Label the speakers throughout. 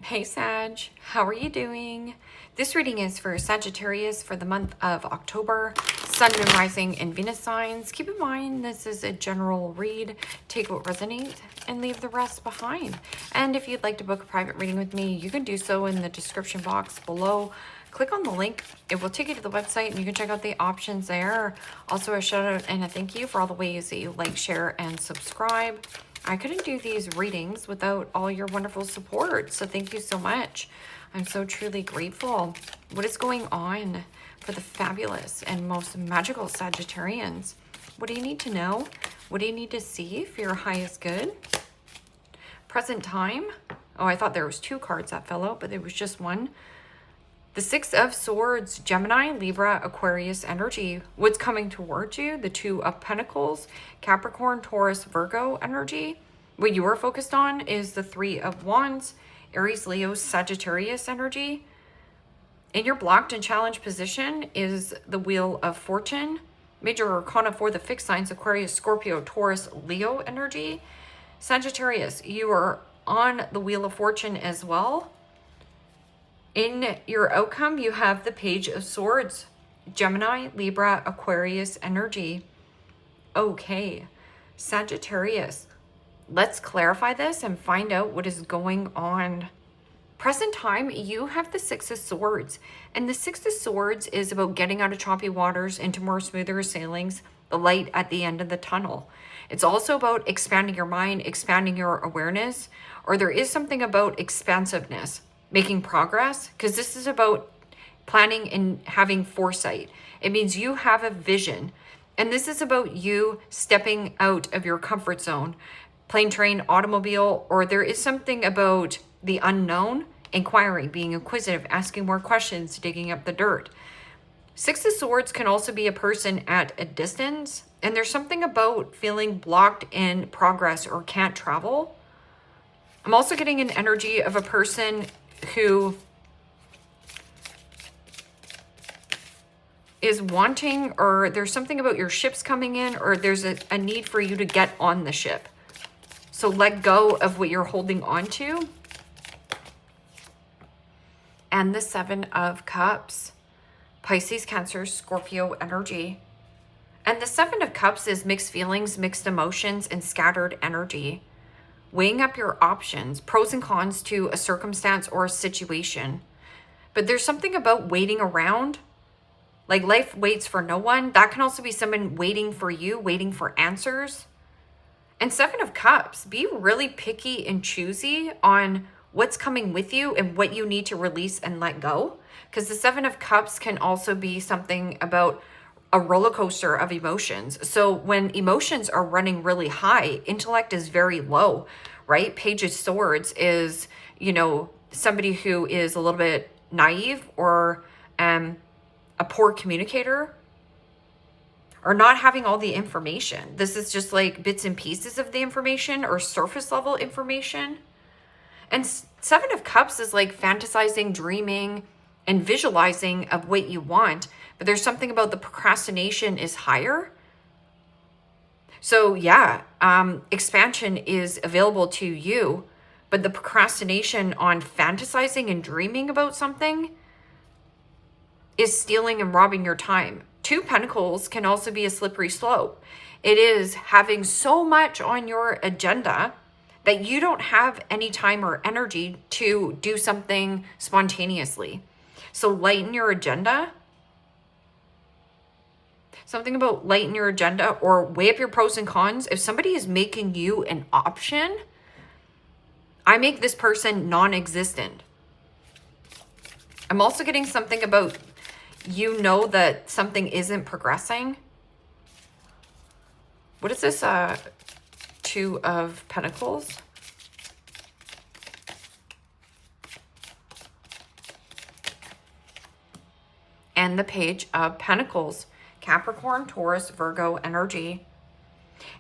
Speaker 1: Hey Sag, how are you doing? This reading is for Sagittarius for the month of October, Sun, Moon, Rising, and Venus signs. Keep in mind this is a general read. Take what resonates and leave the rest behind. And if you'd like to book a private reading with me, you can do so in the description box below. Click on the link. It will take you to the website and you can check out the options there. Also a shout out and a thank you for all the ways that you like, share, and subscribe. I couldn't do these readings without all your wonderful support. So thank you so much. I'm so truly grateful. What is going on for the fabulous and most magical Sagittarians? What do you need to know? What do you need to see for your highest good? Present time. Oh, I thought there was two cards that fell out, but there was just one. The Six of Swords, Gemini, Libra, Aquarius energy. What's coming towards you? The Two of Pentacles, Capricorn, Taurus, Virgo energy. What you are focused on is the Three of Wands, Aries, Leo, Sagittarius energy. In your blocked and challenged position is the Wheel of Fortune. Major Arcana for the fixed signs, Aquarius, Scorpio, Taurus, Leo energy. Sagittarius, you are on the Wheel of Fortune as well. In your outcome, you have the Page of Swords, Gemini, Libra, Aquarius energy. Okay, Sagittarius, let's clarify this and find out what is going on. Present time, you have the Six of Swords, and the Six of Swords is about getting out of choppy waters into more smoother sailings, the light at the end of the tunnel. It's also about expanding your mind, expanding your awareness, or there is something about expansiveness. Making progress, because this is about planning and having foresight. It means you have a vision, and this is about you stepping out of your comfort zone, plane, train, automobile, or there is something about the unknown, inquiring, being inquisitive, asking more questions, digging up the dirt. Six of Swords can also be a person at a distance, and there's something about feeling blocked in progress or can't travel. I'm also getting an energy of a person who is wanting, or there's something about your ships coming in, or there's a need for you to get on the ship. So let go of what you're holding on to. And the Seven of Cups, Pisces, Cancer, Scorpio energy. And the Seven of Cups is mixed feelings, mixed emotions, and scattered energy. Weighing up your options, pros and cons to a circumstance or a situation. But there's something about waiting around, like life waits for no one. That can also be someone waiting for you, waiting for answers. And Seven of Cups, be really picky and choosy on what's coming with you and what you need to release and let go. Because the Seven of Cups can also be something about a roller coaster of emotions. So when emotions are running really high, intellect is very low, right? Page of Swords is, you know, somebody who is a little bit naive or a poor communicator or not having all the information. This is just like bits and pieces of the information or surface level information. And Seven of Cups is like fantasizing, dreaming, and visualizing of what you want. But there's something about the procrastination is higher. So yeah, expansion is available to you, but the procrastination on fantasizing and dreaming about something is stealing and robbing your time. Two Pentacles can also be a slippery slope. It is having so much on your agenda that you don't have any time or energy to do something spontaneously. So lighten your agenda. Something about lighten your agenda or weigh up your pros and cons. If somebody is making you an option, I make this person non-existent. I'm also getting something about you know that something isn't progressing. What is this? Two of Pentacles. And the Page of Pentacles. Capricorn, Taurus, Virgo energy.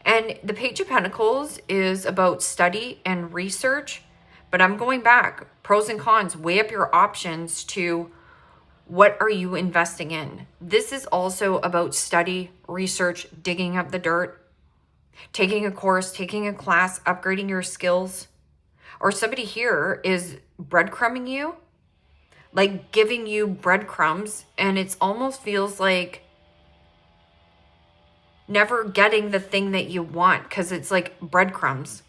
Speaker 1: And the Page of Pentacles is about study and research. But I'm going back. Pros and cons. Weigh up your options to what are you investing in. This is also about study, research, digging up the dirt, taking a course, taking a class, upgrading your skills. Or somebody here is breadcrumbing you, like giving you breadcrumbs, and it almost feels like never getting the thing that you want because it's like breadcrumbs.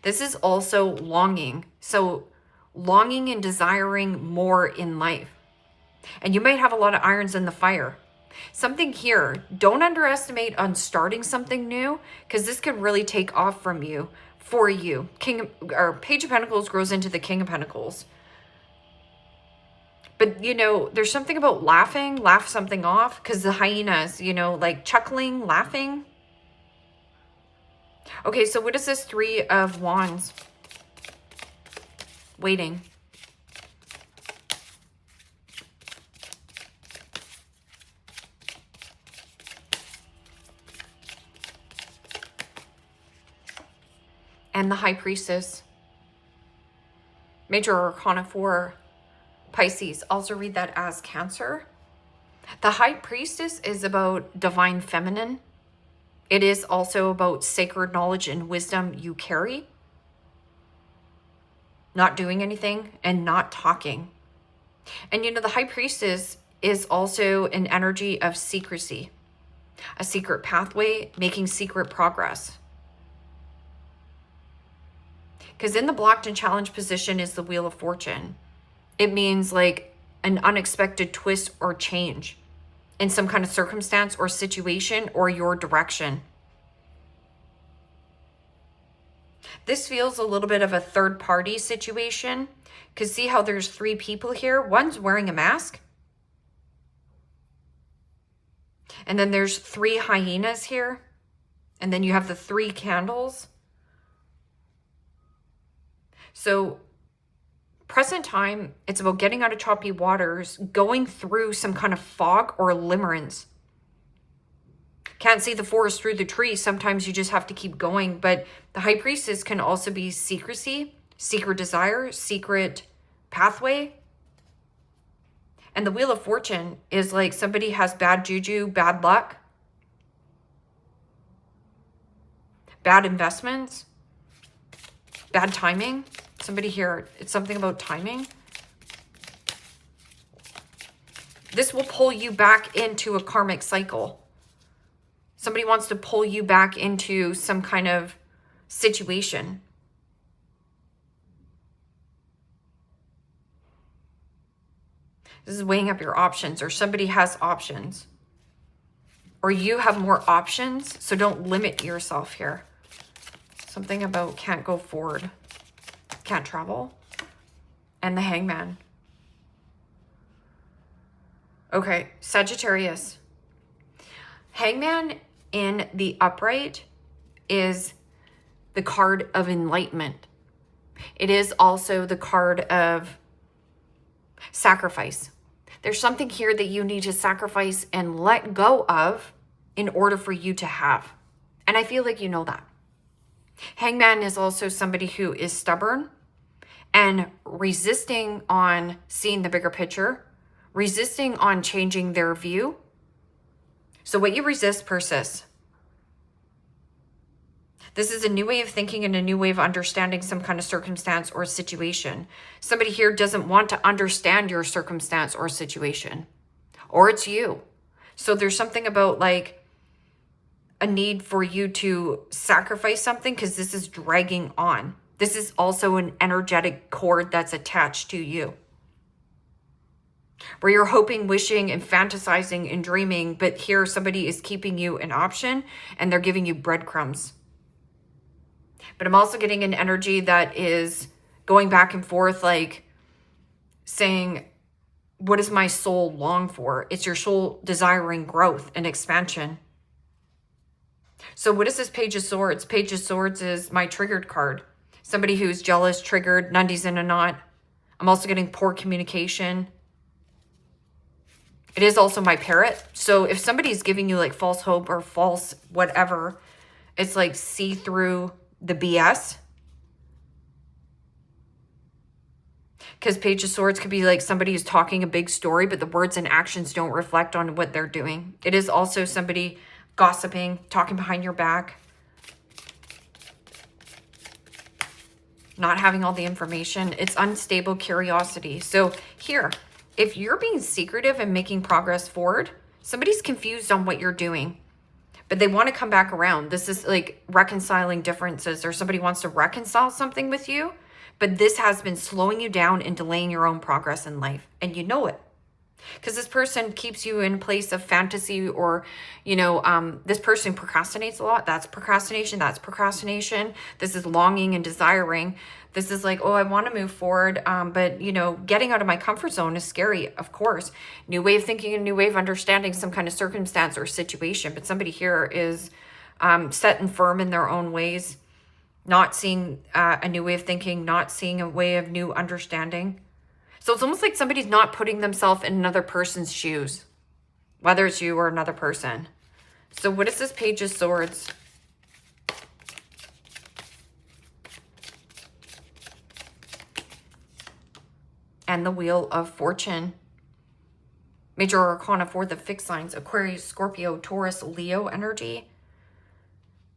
Speaker 1: This is also longing. So longing and desiring more in life. And you might have a lot of irons in the fire. Something here, don't underestimate on starting something new, because this could really take off from you, for you. Page of Pentacles grows into the King of Pentacles. But, you know, there's something about laughing, laugh something off, because the hyenas, you know, like chuckling, laughing. Okay, so what is this Three of Wands? Waiting. And the High Priestess. Major Arcana 4. Pisces. Also read that as Cancer. The High Priestess is about divine feminine. It is also about sacred knowledge and wisdom you carry. Not doing anything and not talking. And you know, the High Priestess is also an energy of secrecy. A secret pathway, making secret progress. Because in the blocked and challenged position is the Wheel of Fortune. It means like an unexpected twist or change in some kind of circumstance or situation or your direction. This feels a little bit of a third party situation, because see how there's 3 people here? One's wearing a mask. And then there's 3 hyenas here. And then you have the 3 candles. So present time, it's about getting out of choppy waters, going through some kind of fog or limerence. Can't see the forest through the trees. Sometimes you just have to keep going. But the High Priestess can also be secrecy, secret desire, secret pathway. And the Wheel of Fortune is like somebody has bad juju, bad luck, bad investments, bad timing. Somebody here, it's something about timing. This will pull you back into a karmic cycle. Somebody wants to pull you back into some kind of situation. This is weighing up your options, or somebody has options. Or you have more options, so don't limit yourself here. Something about can't go forward, can't travel. And the Hangman. Okay, Sagittarius. Hangman in the upright is the card of enlightenment. It is also the card of sacrifice. There's something here that you need to sacrifice and let go of in order for you to have. And I feel like you know that. Hangman is also somebody who is stubborn and resisting on seeing the bigger picture, resisting on changing their view. So what you resist persists. This is a new way of thinking and a new way of understanding some kind of circumstance or situation. Somebody here doesn't want to understand your circumstance or situation, or it's you. So there's something about like a need for you to sacrifice something because this is dragging on. This is also an energetic cord that's attached to you, where you're hoping, wishing, and fantasizing and dreaming, but here somebody is keeping you an option and they're giving you breadcrumbs. But I'm also getting an energy that is going back and forth, like saying, what does my soul long for? It's your soul desiring growth and expansion. So what is this Page of Swords? Page of Swords is my triggered card. Somebody who's jealous, triggered, Nundies in a knot. I'm also getting poor communication. It is also my parrot. So if somebody's giving you like false hope or false whatever, it's like see through the BS. Because Page of Swords could be like somebody who's talking a big story, but the words and actions don't reflect on what they're doing. It is also somebody gossiping, talking behind your back. not having all the information. It's unstable curiosity. So here, if you're being secretive and making progress forward, somebody's confused on what you're doing, but they want to come back around. This is like reconciling differences, or somebody wants to reconcile something with you, but this has been slowing you down and delaying your own progress in life. And you know it. Because this person keeps you in a place of fantasy, or, you know, this person procrastinates a lot. That's procrastination. That's procrastination. This is longing and desiring. This is like, oh, I want to move forward. But, you know, getting out of my comfort zone is scary, of course. New way of thinking, a new way of understanding some kind of circumstance or situation. But somebody here is set and firm in their own ways, not seeing a new way of thinking, not seeing a way of new understanding. So it's almost like somebody's not putting themselves in another person's shoes, whether it's you or another person. So what is this Page of Swords? And the Wheel of Fortune. Major Arcana for the fixed signs: Aquarius, Scorpio, Taurus, Leo energy.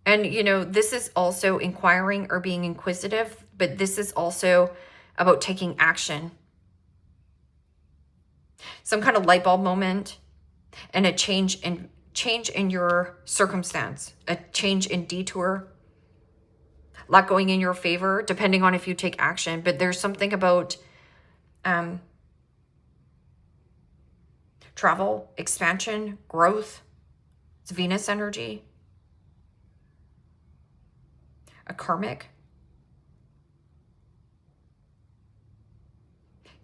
Speaker 1: And, you know, this is also inquiring or being inquisitive, but this is also about taking action. Some kind of light bulb moment, and a change in your circumstance, a change in detour, luck going in your favor, depending on if you take action. But there's something about travel, expansion, growth. It's Venus energy. A karmic.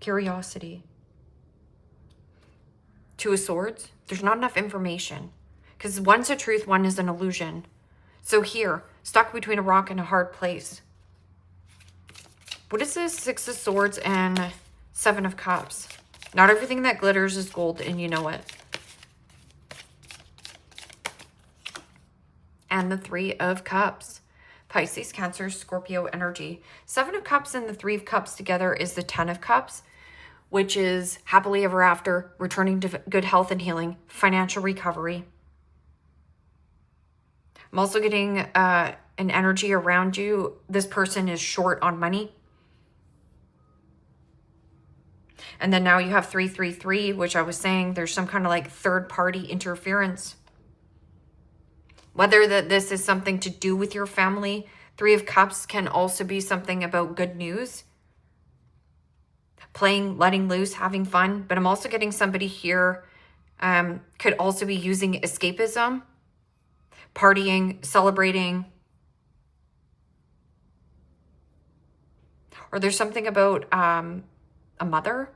Speaker 1: Curiosity. Two of Swords. There's not enough information, because one's a truth, one is an illusion. So here, stuck between a rock and a hard place. What is this? Six of Swords and Seven of Cups. Not everything that glitters is gold, and you know it. And the Three of Cups. Pisces, Cancer, Scorpio energy. Seven of Cups and the Three of Cups together is the Ten of Cups, which is happily ever after, returning to good health and healing, financial recovery. I'm also getting an energy around you. This person is short on money. And then now you have 333, which I was saying there's some kind of like third party interference. Whether that this is something to do with your family. Three of Cups can also be something about good news. Playing, letting loose, having fun. But I'm also getting somebody here could also be using escapism, partying, celebrating. Or there's something about a mother.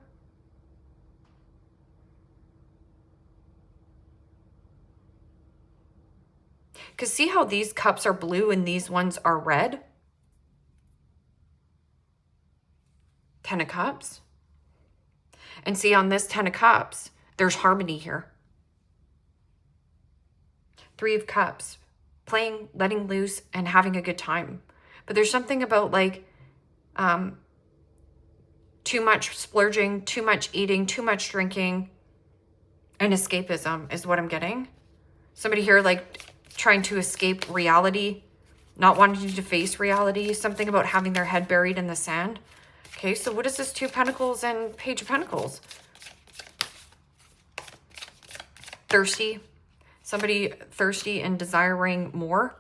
Speaker 1: Because see how these cups are blue and these ones are red? Ten of Cups. And see, on this Ten of Cups, there's harmony here. Three of Cups. Playing, letting loose, and having a good time. But there's something about like too much splurging, too much eating, too much drinking, and escapism is what I'm getting. Somebody here like trying to escape reality, not wanting to face reality. Something about having their head buried in the sand. Okay, so what is this Two of Pentacles and Page of Pentacles? Thirsty. Somebody thirsty and desiring more.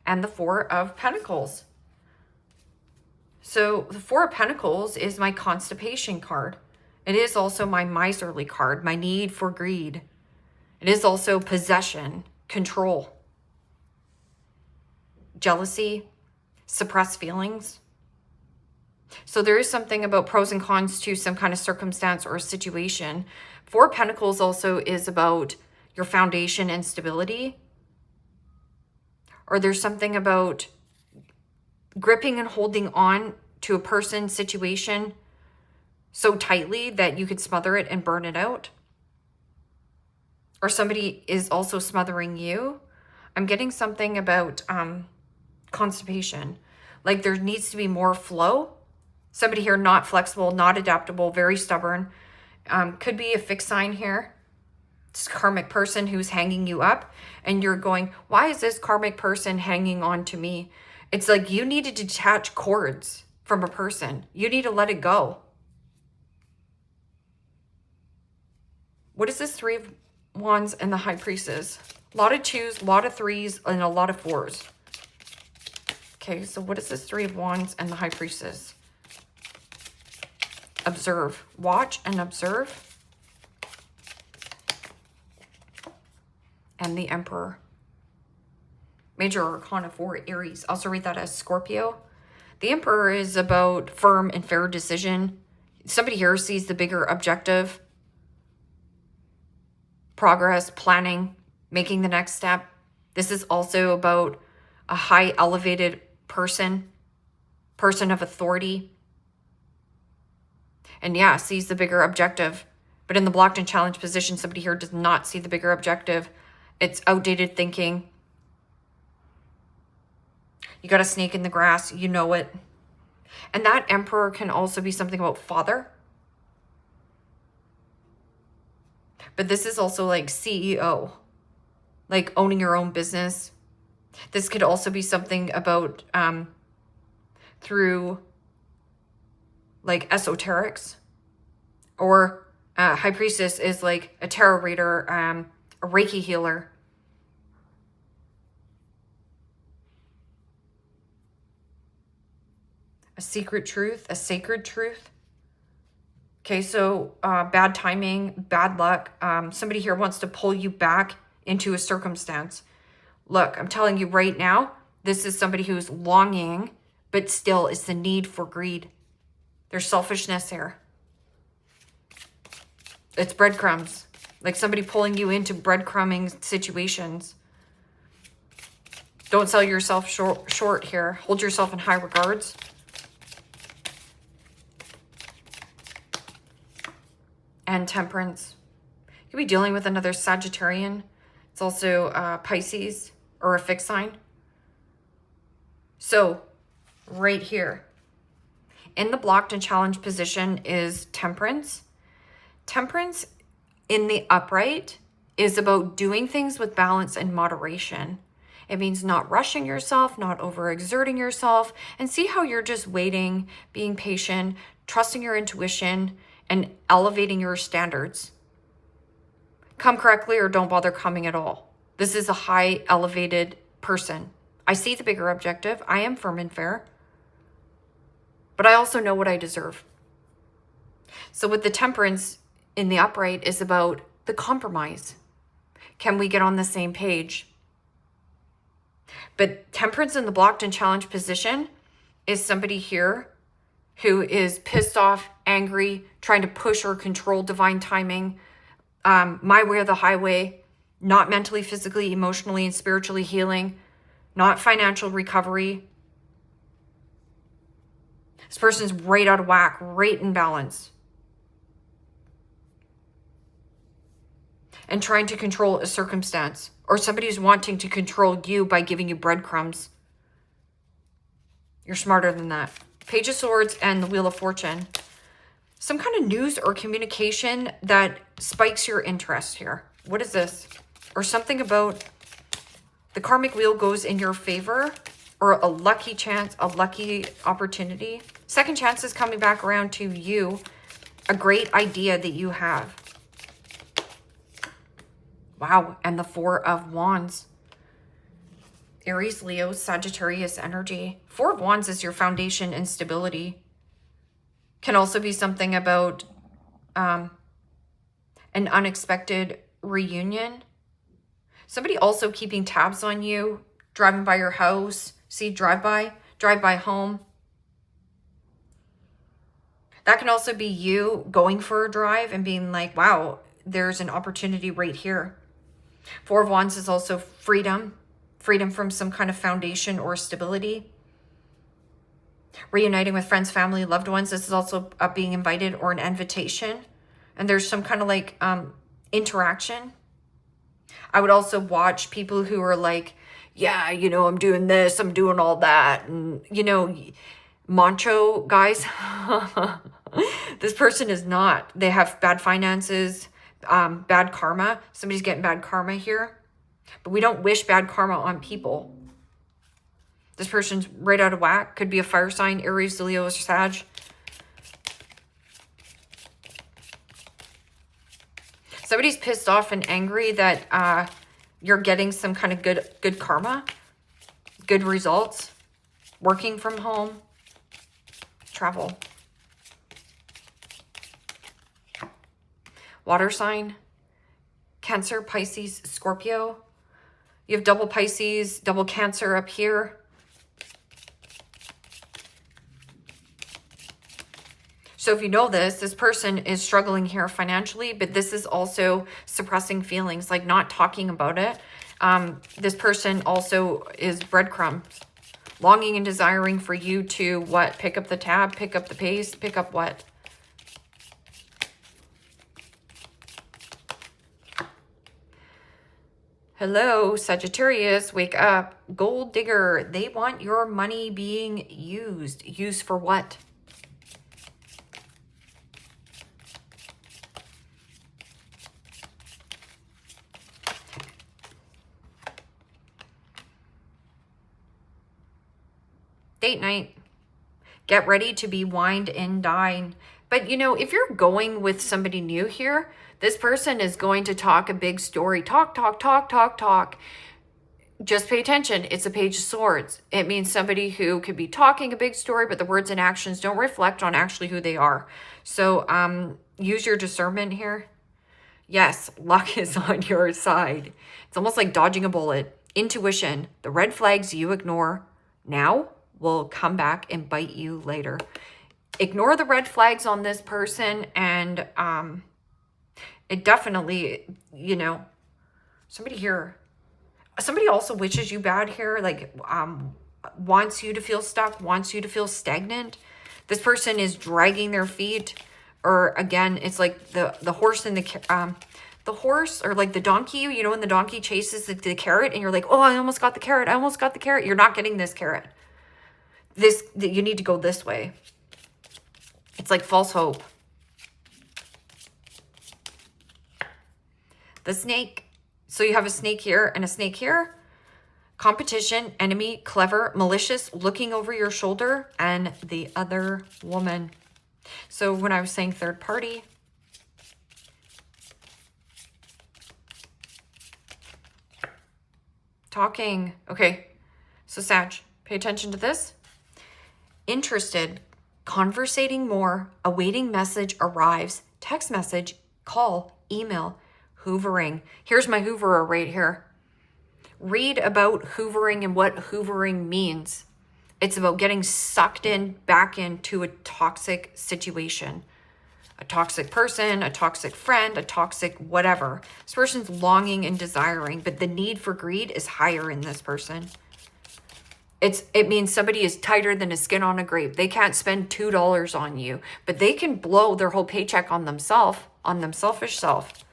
Speaker 1: And the Four of Pentacles. So the Four of Pentacles is my constipation card. It is also my miserly card, my need for greed. It is also possession, control, jealousy, suppressed feelings. So there is something about pros and cons to some kind of circumstance or situation. Four of Pentacles also is about your foundation and stability. Or there's something about gripping and holding on to a person, situation so tightly that you could smother it and burn it out. Or somebody is also smothering you. I'm getting something about constipation. Like there needs to be more flow. Somebody here not flexible, not adaptable, very stubborn. Could be a fixed sign here. It's a karmic person who's hanging you up. And you're going, why is this karmic person hanging on to me? It's like you need to detach cords. from a person. You need to let it go. What is this? 3 of Wands and the High Priestess. A lot of 2s, a lot of 3s, and a lot of 4s. Okay, so what is this 3 of Wands and the High Priestess? Observe. Watch and observe. And the Emperor. Major Arcana 4, Aries. Also read that as Scorpio. The Emperor is about firm and fair decision. Somebody here sees the bigger objective. Progress, planning, making the next step. This is also about a high elevated person of authority. And yeah, sees the bigger objective. But in the blocked and challenged position, somebody here does not see the bigger objective. It's outdated thinking. You got a snake in the grass, you know it. And that Emperor can also be something about father. But this is also like CEO, like owning your own business. This could also be something about through like esoterics, or High Priestess is like a tarot reader, a Reiki healer. A secret truth, a sacred truth. Okay, so bad timing, bad luck. Somebody here wants to pull you back into a circumstance. Look, I'm telling you right now, this is somebody who's longing, but still it's the need for greed. There's selfishness here. It's breadcrumbs. Like somebody pulling you into breadcrumbing situations. Don't sell yourself short here. Hold yourself in high regards. And Temperance. You could be dealing with another Sagittarian. It's also Pisces or a fixed sign. So right here in the blocked and challenged position is Temperance. Temperance in the upright is about doing things with balance and moderation. It means not rushing yourself, not overexerting yourself, and see how you're just waiting, being patient, trusting your intuition, and elevating your standards. Come correctly or don't bother coming at all. This is a high elevated person. I see the bigger objective. I am firm and fair. But I also know what I deserve. So with the Temperance in the upright is about the compromise. Can we get on the same page? But Temperance in the blocked and challenged position is somebody here who is pissed off, angry, trying to push or control divine timing, my way or the highway, not mentally, physically, emotionally, and spiritually healing, not financial recovery. This person's right out of whack, right in balance. And trying to control a circumstance, or somebody who's wanting to control you by giving you breadcrumbs. You're smarter than that. Page of Swords and the Wheel of Fortune. Some kind of news or communication that spikes your interest here. What is this? Or something about the karmic wheel goes in your favor, or a lucky chance, a lucky opportunity. Second chance is coming back around to you. A great idea that you have. Wow, and the 4 of Wands. Aries, Leo, Sagittarius energy. 4 of Wands is your foundation and stability. Can also be something about an unexpected reunion. Somebody also keeping tabs on you, driving by your house. See, drive by home. That can also be you going for a drive and being like, wow, there's an opportunity right here. 4 of Wands is also freedom. Freedom from some kind of foundation or stability. Reuniting with friends, family, loved ones. This is also being invited or an invitation. And there's some kind of like interaction. I would also watch people who are like, yeah, you know, I'm doing this, I'm doing all that. And, you know, macho guys. This person is not. They have bad finances, bad karma. Somebody's getting bad karma here. But we don't wish bad karma on people. This person's right out of whack. Could be a fire sign, Aries, Leo, or Sag. Somebody's pissed off and angry that you're getting some kind of good karma, good results, working from home, travel. Water sign, Cancer, Pisces, Scorpio. You have double Pisces, double Cancer up here. So if you know this person is struggling here financially, but this is also suppressing feelings, like not talking about it. This person also is breadcrumbs, longing and desiring for you to what? Pick up the tab, pick up the pace, pick up what? Hello, Sagittarius, wake up. Gold digger, they want your money being used. Used for what? Date night. Get ready to be wined and dined. But, you know, if you're going with somebody new here, this person is going to talk a big story. Talk, talk, talk, talk, talk. Just pay attention. It's a Page of Swords. It means somebody who could be talking a big story, but the words and actions don't reflect on actually who they are. So use your discernment here. Yes, luck is on your side. It's almost like dodging a bullet. Intuition. The red flags you ignore now will come back and bite you later. Ignore the red flags on this person, and it definitely, you know, somebody also wishes you bad here, like wants you to feel stuck, wants you to feel stagnant. This person is dragging their feet, or again, it's like the horse and the horse, or like the donkey, you know, when the donkey chases the carrot and you're like, oh, I almost got the carrot. I almost got the carrot. You're not getting this carrot. You need to go this way. It's like false hope. The snake. So you have a snake here and a snake here. Competition, enemy, clever, malicious, looking over your shoulder, and the other woman. So when I was saying third party, talking. Okay, so Sag, pay attention to this. Interested, conversating more, awaiting message arrives, text message, call, email, hoovering. Here's my hooverer right here. Read about hoovering and what hoovering means. It's about getting sucked back into a toxic situation. A toxic person, a toxic friend, a toxic whatever. This person's longing and desiring, but the need for greed is higher in this person. It means somebody is tighter than a skin on a grape. They can't spend $2 on you, but they can blow their whole paycheck on themselves, on them selfish self.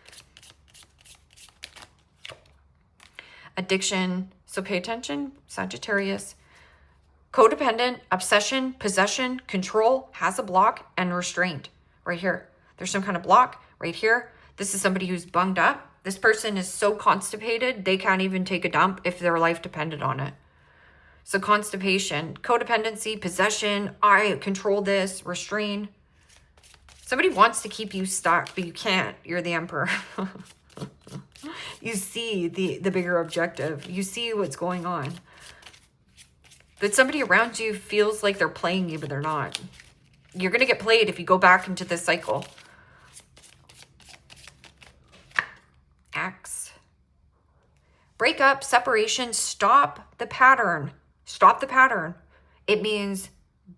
Speaker 1: Addiction. So pay attention, Sagittarius. Codependent, obsession, possession, control, has a block, and restraint. Right here. There's some kind of block right here. This is somebody who's bunged up. This person is so constipated, they can't even take a dump if their life depended on it. So constipation, codependency, possession, I control this, restrain. Somebody wants to keep you stuck, but you can't. You're the emperor. You see the bigger objective. You see what's going on. But somebody around you feels like they're playing you, but they're not. You're going to get played if you go back into this cycle. Axe. Breakup, separation, stop the pattern. Stop the pattern. It means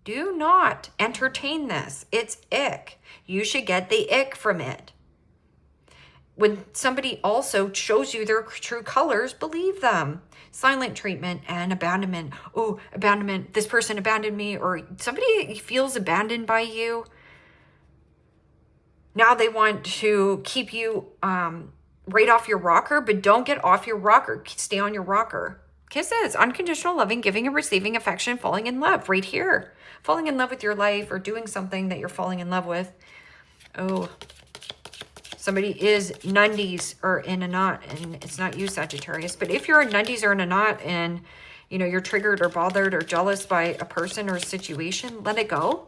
Speaker 1: do not entertain this. It's ick. You should get the ick from it. When somebody also shows you their true colors, believe them. Silent treatment and abandonment. Oh, abandonment. This person abandoned me, or somebody feels abandoned by you. Now they want to keep you right off your rocker, but don't get off your rocker. Stay on your rocker. Kisses, unconditional loving, giving and receiving affection, falling in love right here. Falling in love with your life or doing something that you're falling in love with. Oh, somebody is nundies or in a knot, and it's not you, Sagittarius. But if you're in nundies or in a knot and, you know, you're triggered or bothered or jealous by a person or a situation, let it go.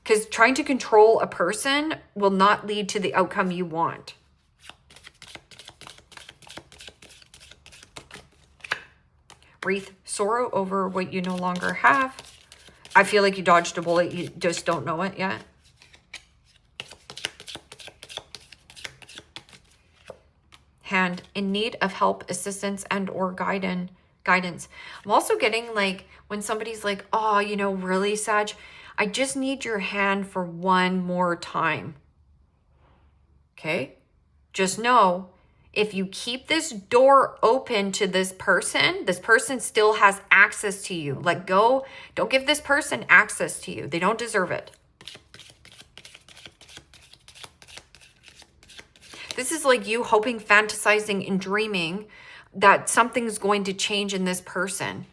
Speaker 1: Because trying to control a person will not lead to the outcome you want. Wreath, sorrow over what you no longer have. I feel like you dodged a bullet. You just don't know it yet. Hand, in need of help, assistance, and or guidance. I'm also getting like when somebody's like, oh, you know, really, Sag, I just need your hand for one more time. Okay? Just know, if you keep this door open to this person still has access to you. Let go. Don't give this person access to you. They don't deserve it. This is like you hoping, fantasizing, and dreaming that something's going to change in this person.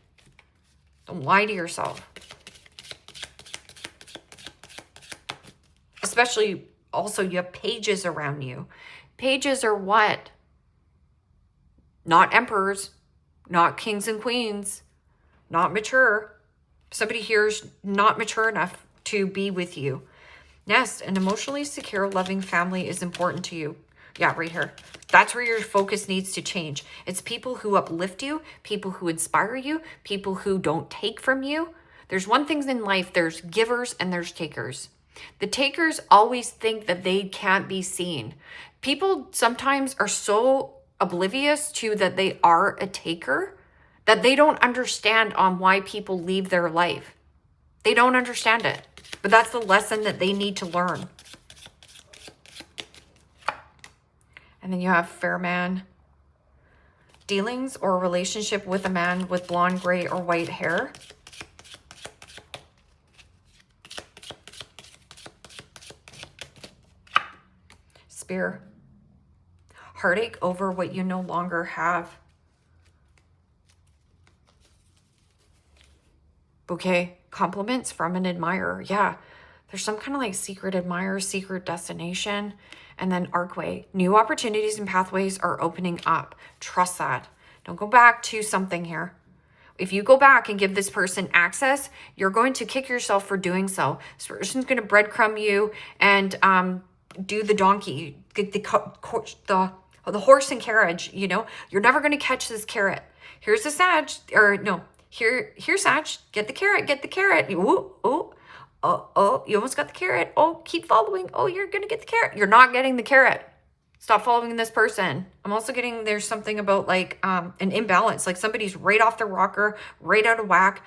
Speaker 1: Don't lie to yourself. Especially, also, you have pages around you. Pages are what? Not emperors, not kings and queens, not mature. Somebody here's not mature enough to be with you. Yes, an emotionally secure, loving family is important to you. Yeah, right here. That's where your focus needs to change. It's people who uplift you, people who inspire you, people who don't take from you. There's one thing in life, there's givers and there's takers. The takers always think that they can't be seen. People sometimes are so oblivious to that they are a taker that they don't understand on why people leave their life. They don't understand it. But that's the lesson that they need to learn. And then you have fair man. Dealings or relationship with a man with blonde, gray, or white hair. Spear. Heartache over what you no longer have. Bouquet. Compliments from an admirer. Yeah. There's some kind of like secret admirer, secret destination. And then archway. New opportunities and pathways are opening up. Trust that. Don't go back to something here. If you go back and give this person access, you're going to kick yourself for doing so. This person's going to breadcrumb you and do the donkey, the horse and carriage, you know. You're never going to catch this carrot. Here's the Sag, or no, here's Sag. Get the carrot. Ooh, ooh. Oh, you almost got the carrot. Oh, keep following. Oh, you're going to get the carrot. You're not getting the carrot. Stop following this person. I'm also getting, there's something about like an imbalance. Like somebody's right off the rocker, right out of whack.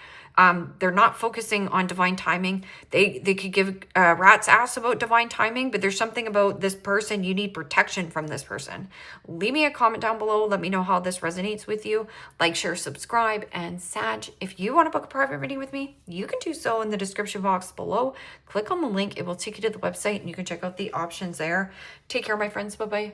Speaker 1: They're not focusing on divine timing. They could give a rat's ass about divine timing, but there's something about this person. You need protection from this person. Leave me a comment down below. Let me know how this resonates with you. Like, share, subscribe, and Sag, if you want to book a private reading with me, you can do so in the description box below. Click on the link. It will take you to the website and you can check out the options there. Take care, my friends. Bye-bye.